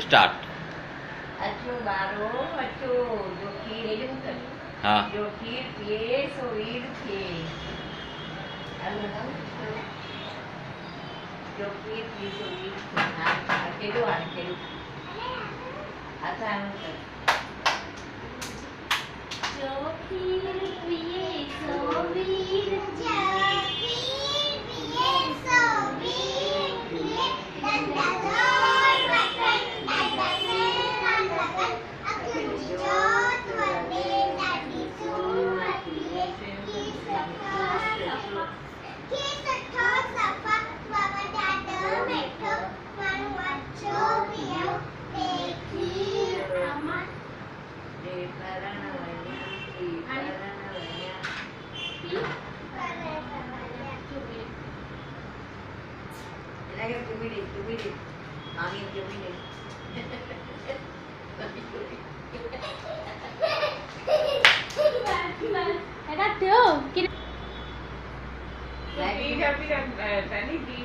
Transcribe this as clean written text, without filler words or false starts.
Start. अचो बारो अचो जो खीर एलिम कर हाँ जो खीर पिए सो वीर थिए जो खीर पिए सो वीर थिए हां केडो आता है जो खीर पिए सो वीर Cumili. Angin cumili. Ada tuh. Lagi tapi kan tadi di